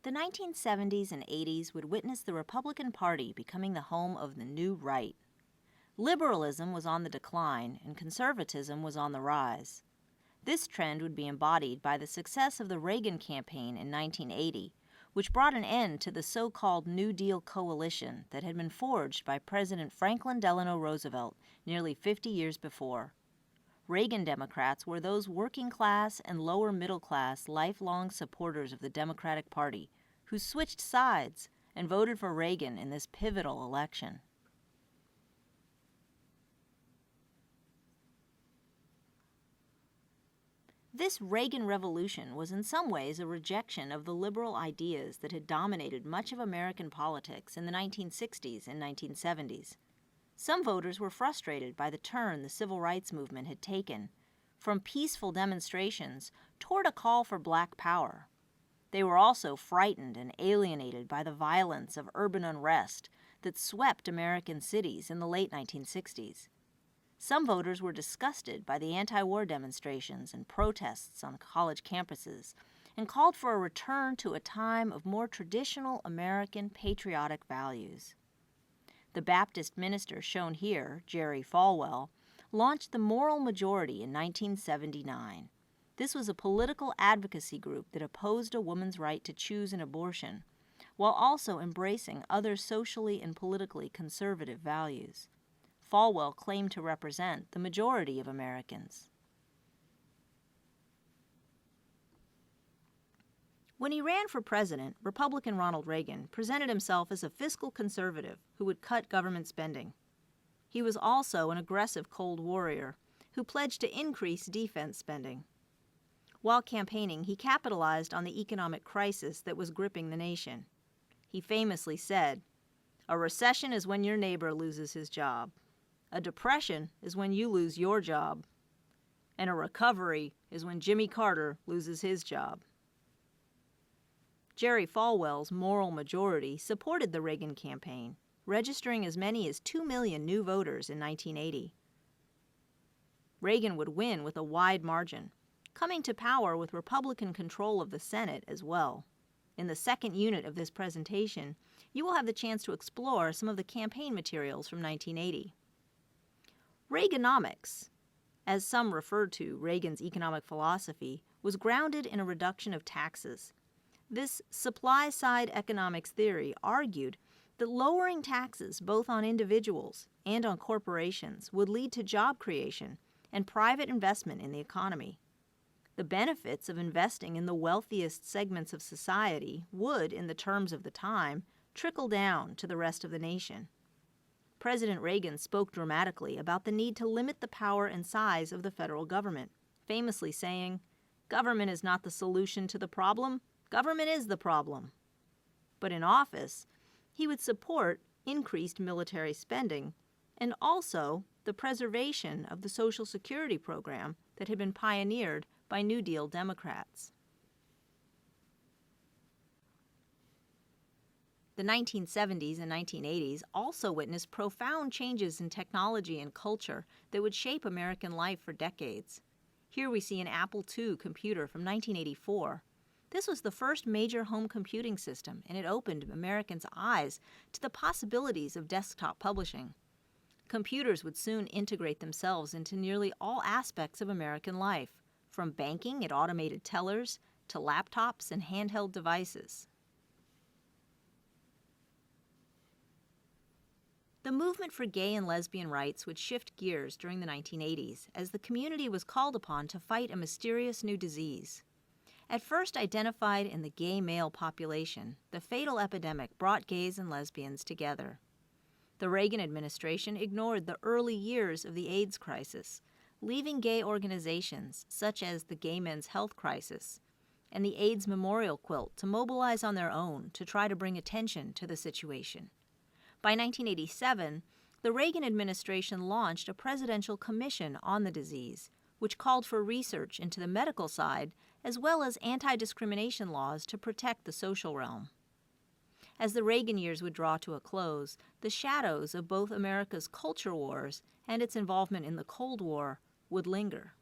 The 1970s and 80s would witness the Republican Party becoming the home of the new right. Liberalism was on the decline and conservatism was on the rise. This trend would be embodied by the success of the Reagan campaign in 1980, which brought an end to the so-called New Deal coalition that had been forged by President Franklin Delano Roosevelt nearly 50 years before. Reagan Democrats were those working-class and lower-middle-class lifelong supporters of the Democratic Party who switched sides and voted for Reagan in this pivotal election. This Reagan revolution was in some ways a rejection of the liberal ideas that had dominated much of American politics in the 1960s and 1970s. Some voters were frustrated by the turn the civil rights movement had taken, from peaceful demonstrations toward a call for black power. They were also frightened and alienated by the violence of urban unrest that swept American cities in the late 1960s. Some voters were disgusted by the anti-war demonstrations and protests on college campuses and called for a return to a time of more traditional American patriotic values. The Baptist minister shown here, Jerry Falwell, launched the Moral Majority in 1979. This was a political advocacy group that opposed a woman's right to choose an abortion, while also embracing other socially and politically conservative values. Falwell claimed to represent the majority of Americans. When he ran for president, Republican Ronald Reagan presented himself as a fiscal conservative who would cut government spending. He was also an aggressive Cold Warrior who pledged to increase defense spending. While campaigning, he capitalized on the economic crisis that was gripping the nation. He famously said, "A recession is when your neighbor loses his job. A depression is when you lose your job. And a recovery is when Jimmy Carter loses his job." Jerry Falwell's Moral Majority supported the Reagan campaign, registering as many as 2 million new voters in 1980. Reagan would win with a wide margin, coming to power with Republican control of the Senate as well. In the second unit of this presentation, you will have the chance to explore some of the campaign materials from 1980. Reaganomics, as some referred to Reagan's economic philosophy, was grounded in a reduction of taxes. This supply-side economics theory argued that lowering taxes both on individuals and on corporations would lead to job creation and private investment in the economy. The benefits of investing in the wealthiest segments of society would, in the terms of the time, trickle down to the rest of the nation. President Reagan spoke dramatically about the need to limit the power and size of the federal government, famously saying, "Government is not the solution to the problem. Government is the problem." But in office, he would support increased military spending and also the preservation of the Social Security program that had been pioneered by New Deal Democrats. The 1970s and 1980s also witnessed profound changes in technology and culture that would shape American life for decades. Here we see an Apple II computer from 1984. This was the first major home computing system, and it opened Americans' eyes to the possibilities of desktop publishing. Computers would soon integrate themselves into nearly all aspects of American life, from banking and automated tellers to laptops and handheld devices. The movement for gay and lesbian rights would shift gears during the 1980s as the community was called upon to fight a mysterious new disease. At first identified in the gay male population, the fatal epidemic brought gays and lesbians together. The Reagan administration ignored the early years of the AIDS crisis, leaving gay organizations such as the Gay Men's Health Crisis and the AIDS Memorial Quilt to mobilize on their own to try to bring attention to the situation. By 1987, the Reagan administration launched a presidential commission on the disease, which called for research into the medical side as well as anti-discrimination laws to protect the social realm. As the Reagan years would draw to a close, the shadows of both America's culture wars and its involvement in the Cold War would linger.